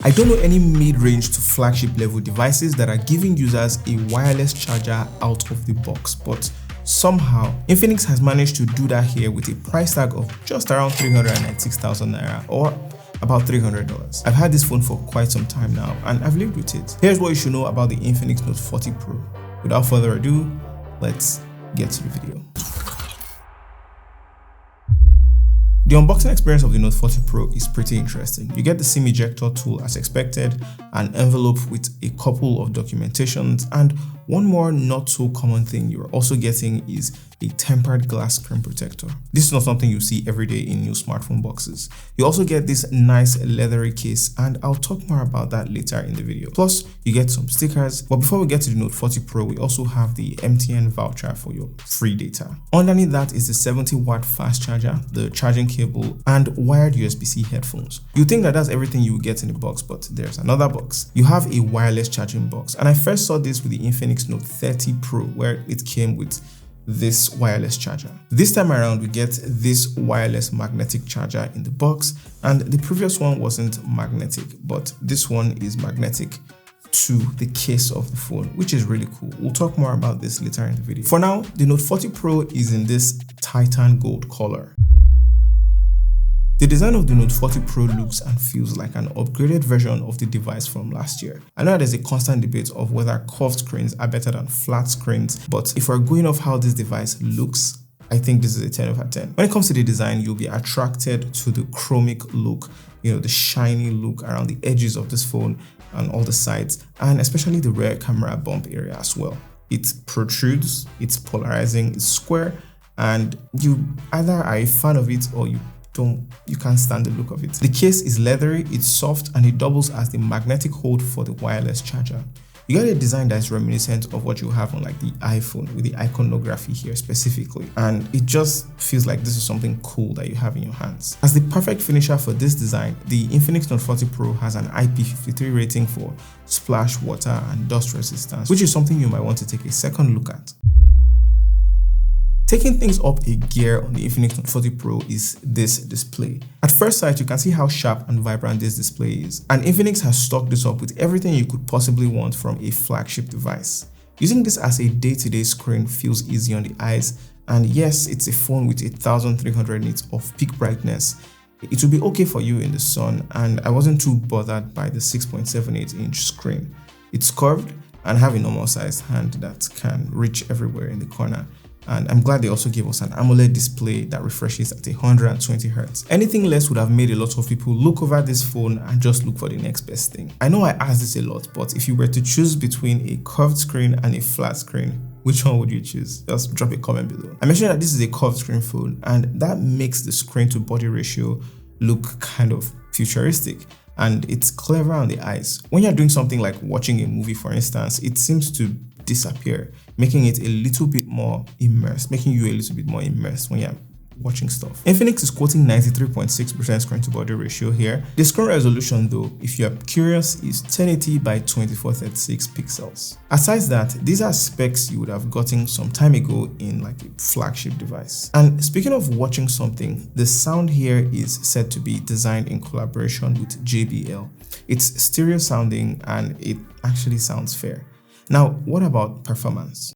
I don't know any mid-range to flagship level devices that are giving users a wireless charger out of the box, but somehow Infinix has managed to do that here with a price tag of just around 396,000 naira, or about $300. I've had this phone for quite some time now and I've lived with it. Here's what you should know about the Infinix Note 40 Pro. Without further ado, let's get to the video. The unboxing experience of the Note 40 Pro is pretty interesting. You get the SIM ejector tool as expected, an envelope with a couple of documentations, and one more not so common thing you're also getting is a tempered glass screen protector. This is not something you see every day in new smartphone boxes. You also get this nice leathery case, and I'll talk more about that later in the video. Plus, you get some stickers. But before we get to the Note 40 Pro, we also have the MTN voucher for your free data. Underneath that is the 70-watt fast charger, the charging cable, and wired USB-C headphones. You think that that's everything you will get in the box, but there's another box. You have a wireless charging box, and I first saw this with the Infinix Note 30 Pro, where it came with this wireless charger. This time around, we get this wireless magnetic charger in the box, and the previous one wasn't magnetic, but this one is magnetic to the case of the phone, which is really cool. We'll talk more about this later in the video. For now, the Note 40 Pro is in this Titan gold color. The design of the Note 40 Pro looks and feels like an upgraded version of the device from last year. I know there's a constant debate of whether curved screens are better than flat screens, but if we're going off how this device looks, I think this is a 10 over 10. When it comes to the design, you'll be attracted to the chromic look, the shiny look around the edges of this phone and all the sides, and especially the rear camera bump area as well. It protrudes, it's polarizing, it's square, and you either are a fan of it or you can't stand the look of it. The case is leathery, it's soft, and it doubles as the magnetic hold for the wireless charger. You get a design that is reminiscent of what you have on like the iPhone with the iconography here specifically, and it just feels like this is something cool that you have in your hands. As the perfect finisher for this design, the Infinix Note 40 Pro has an IP53 rating for splash, water, and dust resistance, which is something you might want to take a second look at. Taking things up a gear on the Infinix Note 40 Pro is this display. At first sight, you can see how sharp and vibrant this display is, and Infinix has stocked this up with everything you could possibly want from a flagship device. Using this as a day-to-day screen feels easy on the eyes, and yes, it's a phone with 1300 nits of peak brightness. It will be okay for you in the sun, and I wasn't too bothered by the 6.78-inch screen. It's curved and have a normal sized hand that can reach everywhere in the corner. And I'm glad they also gave us an AMOLED display that refreshes at 120 Hz. Anything less would have made a lot of people look over this phone and just look for the next best thing. I know I ask this a lot, but if you were to choose between a curved screen and a flat screen, which one would you choose? Just drop a comment below. I mentioned that this is a curved screen phone, and that makes the screen to body ratio look kind of futuristic. And it's clever on the eyes. When you're doing something like watching a movie, for instance, it seems to disappear, making it a little bit more immersed, making you a little bit more immersed when you're watching stuff. Infinix is quoting 93.6% screen to body ratio here. The screen resolution though, if you're curious, is 1080 by 2436 pixels. Aside that, these are specs you would have gotten some time ago in like a flagship device. And speaking of watching something, the sound here is said to be designed in collaboration with JBL. It's stereo sounding and it actually sounds fair. Now, what about performance?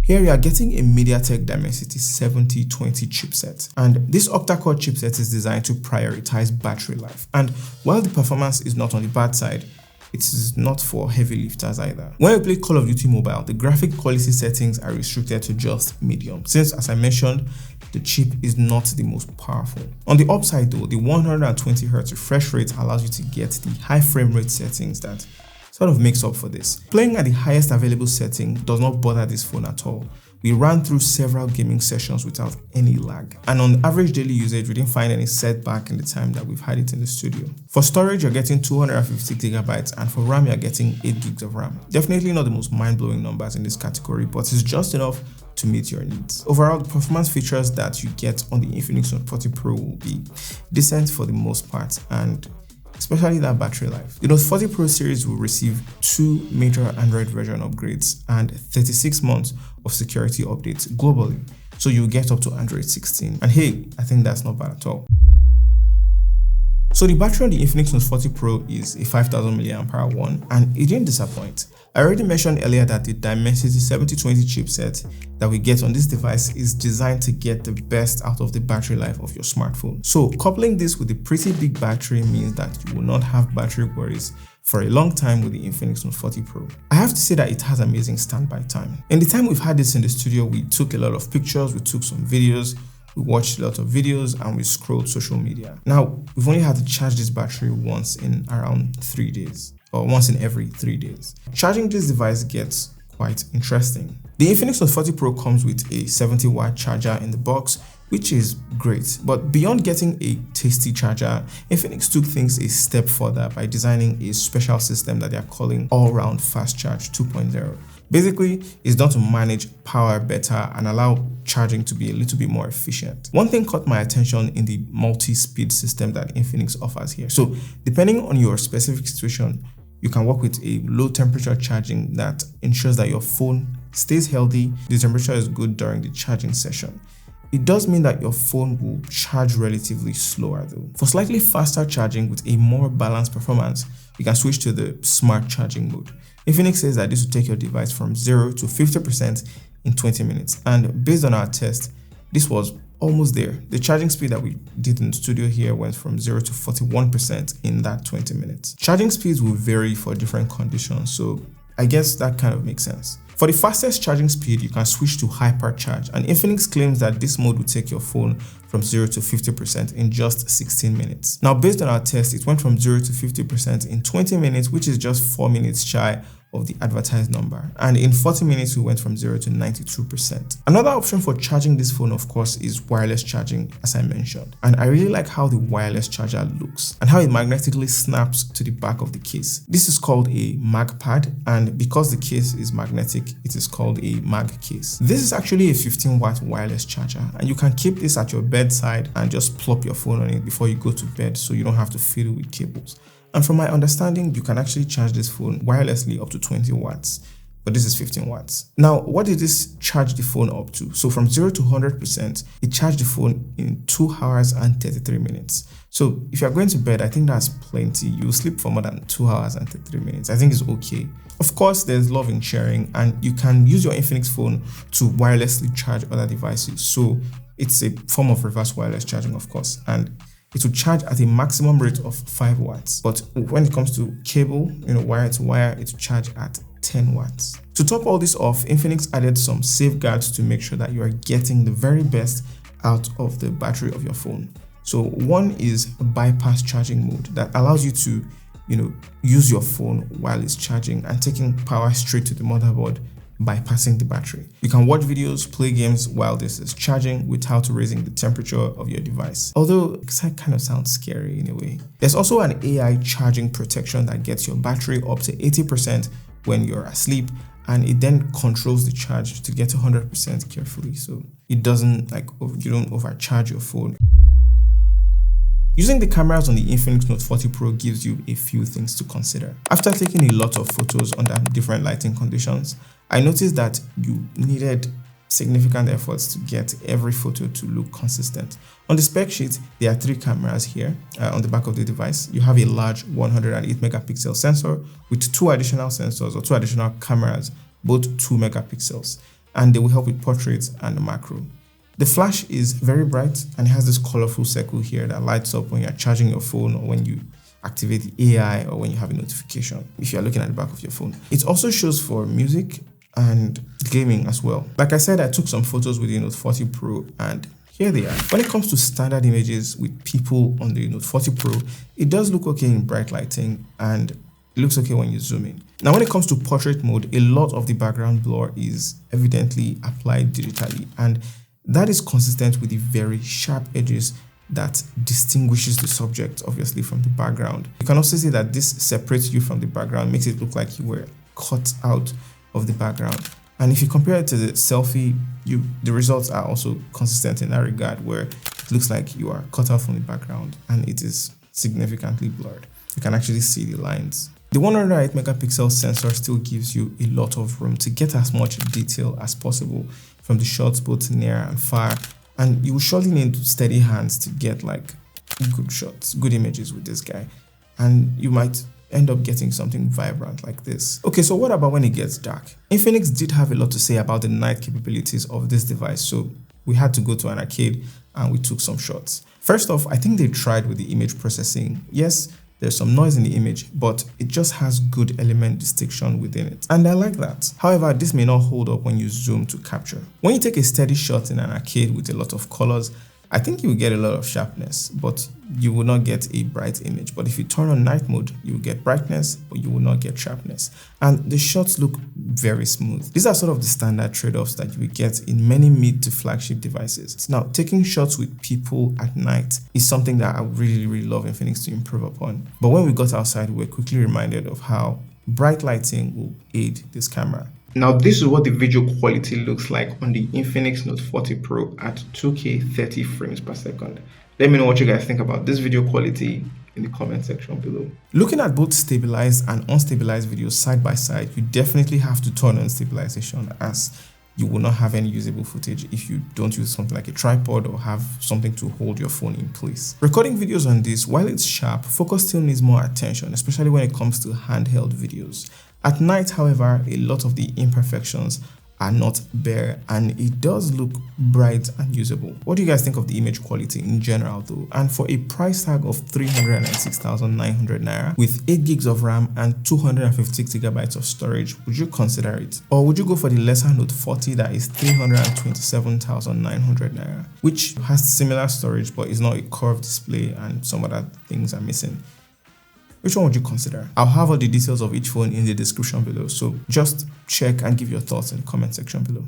Here you are getting a MediaTek Dimensity 7020 chipset, and this octa-core chipset is designed to prioritize battery life. And while the performance is not on the bad side, it is not for heavy lifters either. When you play Call of Duty Mobile, the graphic quality settings are restricted to just medium, since as I mentioned, the chip is not the most powerful. On the upside though, the 120 Hz refresh rate allows you to get the high frame rate settings that sort of makes up for this. Playing at the highest available setting does not bother this phone at all. We ran through several gaming sessions without any lag, and on average daily usage we didn't find any setback in the time that we've had it in the studio. For storage you're getting 250 GB, and for RAM you're getting 8 GB of RAM. Definitely not the most mind-blowing numbers in this category, but it's just enough to meet your needs. Overall, the performance features that you get on the Infinix Note 40 Pro will be decent for the most part, and especially that battery life. The Note 40 Pro series will receive 2 major Android version upgrades and 36 months of security updates globally, so you'll get up to Android 16. And hey, I think that's not bad at all. So the battery on the Infinix Note 40 Pro is a 5000 mAh one, and it didn't disappoint. I already mentioned earlier that the Dimensity 7020 chipset that we get on this device is designed to get the best out of the battery life of your smartphone. So coupling this with a pretty big battery means that you will not have battery worries for a long time with the Infinix Note 40 Pro. I have to say that it has amazing standby time. In the time we've had this in the studio, we took a lot of pictures, we took some videos, we watched a lot of videos, and we scrolled social media. Now, we've only had to charge this battery once in around 3 days, or once in every 3 days. Charging this device gets quite interesting. The Infinix Note 40 Pro comes with a 70-watt charger in the box, which is great. But beyond getting a tasty charger, Infinix took things a step further by designing a special system that they are calling All-Round Fast Charge 2.0. Basically, it's done to manage power better and allow charging to be a little bit more efficient. One thing caught my attention in the multi-speed system that Infinix offers here. So depending on your specific situation, you can work with a low temperature charging that ensures that your phone stays healthy. The temperature is good during the charging session. It does mean that your phone will charge relatively slower though. For slightly faster charging with a more balanced performance, you can switch to the smart charging mode. Infinix says that this will take your device from 0 to 50% in 20 minutes. And based on our test, this was almost there. The charging speed that we did in the studio here went from 0 to 41% in that 20 minutes. Charging speeds will vary for different conditions, so I guess that kind of makes sense. For the fastest charging speed, you can switch to hypercharge, and Infinix claims that this mode will take your phone from 0 to 50% in just 16 minutes. Now, based on our test, it went from 0 to 50% in 20 minutes, which is just 4 minutes shy of the advertised number, and in 40 minutes we went from 0 to 92%. Another option for charging this phone, of course, is wireless charging, as I mentioned, and I really like how the wireless charger looks and how it magnetically snaps to the back of the case. This is called a mag pad, and because the case is magnetic, it is called a mag case. This is actually a 15-watt wireless charger, and you can keep this at your bedside and just plop your phone on it before you go to bed, so you don't have to fiddle with cables. And from my understanding, you can actually charge this phone wirelessly up to 20 watts, but this is 15 watts. Now, what did this charge the phone up to? So from 0 to 100%, it charged the phone in 2 hours and 33 minutes. So if you're going to bed, I think that's plenty. You'll sleep for more than 2 hours and 33 minutes. I think it's okay. Of course, there's love in sharing, and you can use your Infinix phone to wirelessly charge other devices. So it's a form of reverse wireless charging, of course, and it will charge at a maximum rate of 5 watts. But when it comes to cable, wire to wire, it will charge at 10 watts. To top all this off, Infinix added some safeguards to make sure that you are getting the very best out of the battery of your phone. So one is bypass charging mode that allows you to, use your phone while it's charging and taking power straight to the motherboard, bypassing the battery. You can watch videos, play games while this is charging without raising the temperature of your device. Although it kind of sounds scary in a way. There's also an AI charging protection that gets your battery up to 80% when you're asleep, and it then controls the charge to get to 100% carefully, so it doesn't you don't overcharge your phone. Using the cameras on the Infinix Note 40 Pro gives you a few things to consider. After taking a lot of photos under different lighting conditions, I noticed that you needed significant efforts to get every photo to look consistent. On the spec sheet, there are 3 cameras here on the back of the device. You have a large 108 megapixel sensor with 2 additional sensors or 2 additional cameras, both 2 megapixels, and they will help with portraits and macro. The flash is very bright and it has this colorful circle here that lights up when you're charging your phone or when you activate the AI or when you have a notification if you're looking at the back of your phone. It also shows for music and gaming as well. Like I said, I took some photos with the Note 40 Pro and here they are. When it comes to standard images with people on the Note 40 Pro, it does look okay in bright lighting and it looks okay when you zoom in. Now, when it comes to portrait mode, a lot of the background blur is evidently applied digitally, and that is consistent with the very sharp edges that distinguishes the subject, obviously, from the background. You can also see that this separates you from the background, makes it look like you were cut out of the background. And if you compare it to the selfie, the results are also consistent in that regard, where it looks like you are cut out from the background and it is significantly blurred. You can actually see the lines. The 108 megapixel sensor still gives you a lot of room to get as much detail as possible from the shots both near and far, and you will surely need steady hands to get good shots, good images with this guy, and you might end up getting something vibrant like this. Okay, so what about when it gets dark? Infinix did have a lot to say about the night capabilities of this device, so we had to go to an arcade and we took some shots. First off, I think they tried with the image processing. Yes, there's some noise in the image, but it just has good element distinction within it, and I like that. However, this may not hold up when you zoom to capture. When you take a steady shot in an arcade with a lot of colors, I think you will get a lot of sharpness, but you will not get a bright image. But if you turn on night mode, you will get brightness, but you will not get sharpness. And the shots look very smooth. These are sort of the standard trade-offs that you will get in many mid to flagship devices. Now, taking shots with people at night is something that I really love Infinix to improve upon. But when we got outside, we were quickly reminded of how bright lighting will aid this camera. Now, this is what the video quality looks like on the Infinix Note 40 Pro at 2K 30 frames per second. Let me know what you guys think about this video quality in the comment section below. Looking at both stabilized and unstabilized videos side by side, you definitely have to turn on stabilization, as you will not have any usable footage if you don't use something like a tripod or have something to hold your phone in place. Recording videos on this, while it's sharp, focus still needs more attention, especially when it comes to handheld videos. At night, however, a lot of the imperfections are not bare and it does look bright and usable. What do you guys think of the image quality in general though? And for a price tag of 396,900 naira with 8 gigs of RAM and 256 gigabytes of storage, would you consider it? Or would you go for the lesser Note 40 that is 327,900 naira, which has similar storage but is not a curved display and some other things are missing? Which one would you consider? I'll have all the details of each phone in the description below, so just check and give your thoughts in the comment section below.